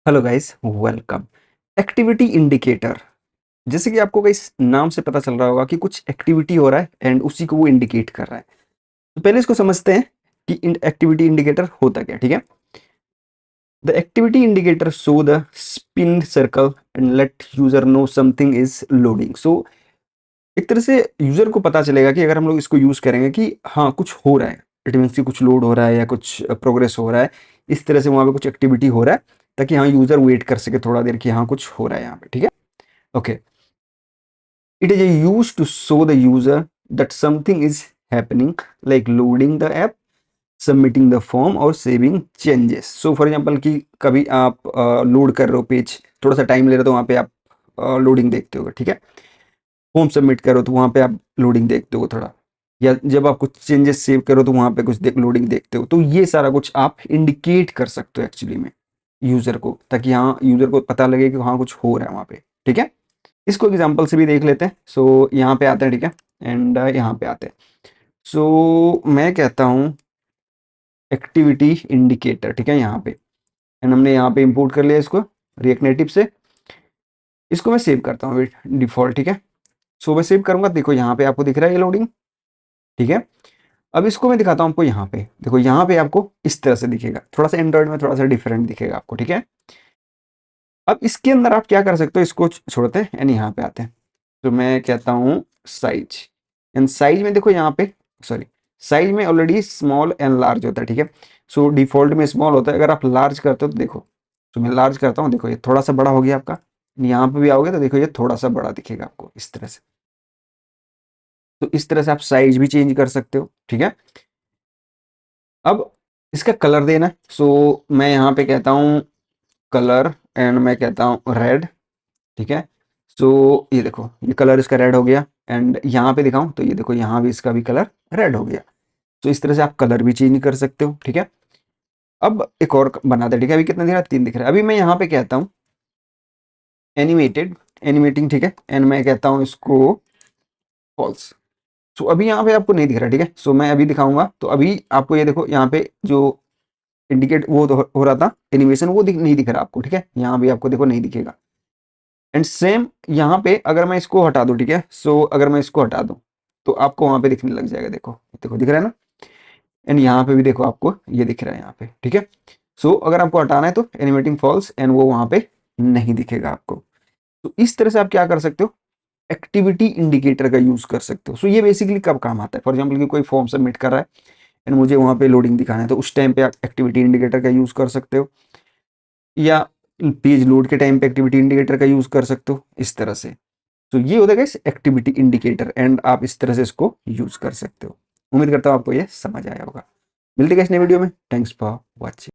Hello guys, welcome. Activity indicator, जैसे कि आपको इस नाम से पता चल रहा होगा कि कुछ एक्टिविटी हो रहा है एंड उसी को वो इंडिकेट कर रहा है। तो पहले इसको समझते हैं कि एक्टिविटी इंडिकेटर होता क्या। ठीक है, the activity indicator show the spin circle and let user know something is loading. So एक तरह से यूजर को पता चलेगा कि अगर हम लोग इसको यूज करेंगे कि हाँ कुछ हो रहा है, इट मीन्स कि कुछ लोड हो रहा है या कुछ प्रोग्रेस हो रहा है, इस तरह से वहां पे कुछ एक्टिविटी हो रहा है, ताकि हाँ यूजर वेट कर सके थोड़ा देर कि हाँ कुछ हो रहा है यहाँ पे। ठीक है, okay, it is used to show the user that something is happening, like loading the app, submitting the form और saving changes. So for example कि कभी आप लोड कर रहे हो पेज, थोड़ा सा टाइम ले रहे हो तो वहाँ पे आप लोडिंग देखते हो। ठीक है, फॉर्म सबमिट करो तो वहाँ पे आप लोडिंग देखते हो थोड़ा, या जब आप कुछ चेंजेस सेव करो तो वहाँ पे कुछ लोडिंग देखते हो। तो ये सारा कुछ आप इंडिकेट कर सकते हो एक्चुअली में यूजर को, ताकि हाँ यूजर को पता लगे कि हाँ कुछ हो रहा है वहाँ पे। ठीक है, इसको एग्जाम्पल से भी देख लेते हैं। सो यहाँ पे आते हैं, ठीक है, एंड यहाँ पे आते हैं। सो मैं कहता हूँ एक्टिविटी इंडिकेटर, ठीक है, यहाँ पे, एंड हमने यहाँ पे इंपोर्ट कर लिया इसको रिएक्ट नेटिव से। इसको मैं सेव करता हूँ डिफॉल्ट। ठीक है, सो मैं सेव करूंगा, देखो यहाँ पे आपको दिख रहा है ये लोडिंग। ठीक है, अब इसको मैं दिखाता हूँ आपको। यहाँ पे देखो, यहाँ पे आपको इस तरह से दिखेगा, थोड़ा सा एंड्रॉइड में थोड़ा सा डिफरेंट दिखेगा आपको। ठीक है, अब इसके अंदर आप क्या कर सकते हो, इसको छोड़ते हैं एंड यहाँ पे आते हैं। तो मैं कहता हूँ साइज, एंड साइज में देखो यहाँ पे, सॉरी, साइज में ऑलरेडी स्मॉल एंड लार्ज होता है। ठीक है, सो डिफॉल्ट में स्मॉल होता है, अगर आप लार्ज करते हो तो देखो, तो मैं लार्ज करता हूँ, देखो ये थोड़ा सा बड़ा हो गया आपका। यहाँ पे भी आओगे तो देखो ये थोड़ा सा बड़ा दिखेगा आपको इस तरह से। तो इस तरह से आप साइज भी चेंज कर सकते हो। ठीक है, अब इसका कलर देना है। सो मैं यहाँ पे कहता हूँ कलर, एंड मैं कहता हूँ रेड। ठीक है, सो ये देखो ये कलर इसका रेड हो गया, एंड यहाँ पे दिखाऊं तो ये देखो यहाँ भी इसका भी कलर रेड हो गया। तो इस तरह से आप कलर भी चेंज कर सकते हो। ठीक है, अब एक और बनाते हैं। ठीक है, अभी कितना दिख रहा है, 3 दिख रहा है। अभी मैं यहाँ पे कहता हूँ एनिमेटेड, एनिमेटिंग। ठीक है, एंड मैं कहता हूँ इसको फॉल्स। सो अभी यहाँ पे आपको नहीं दिख रहा। ठीक है, सो मैं अभी दिखाऊंगा तो अभी आपको ये देखो यहाँ पे जो इंडिकेट वो तो हो रहा था एनिमेशन, वो नहीं दिख रहा आपको। ठीक है, यहाँ भी आपको देखो नहीं दिखेगा। एंड सेम यहाँ पे अगर मैं इसको हटा दूं, ठीक है, सो अगर मैं इसको हटा दूं तो आपको वहां पे दिखने लग जाएगा। देखो देखो दिख रहा है ना, एंड यहाँ पे भी देखो आपको ये दिख रहा है यहाँ पे। ठीक है, सो अगर आपको हटाना है तो एनिमेटिंग फॉल्स, एंड वो वहां पे नहीं दिखेगा आपको। तो इस तरह से आप क्या कर सकते हो, एक्टिविटी इंडिकेटर का यूज कर सकते हो। सो ये बेसिकली कब काम आता है, फॉर एग्जाम्पल कि कोई फॉर्म सबमिट कर रहा है एंड मुझे वहां पे लोडिंग दिखाना है, तो उस टाइम पे आप एक्टिविटी इंडिकेटर का यूज कर सकते हो, या पेज लोड के टाइम पे एक्टिविटी इंडिकेटर का यूज कर सकते हो इस तरह से। तो ये होता है एक्टिविटी इंडिकेटर, एंड आप इस तरह से इसको यूज कर सकते हो। उम्मीद करता हूँ आपको ये समझ आया होगा। मिलते हैं इस नए वीडियो में। Thanks for watching.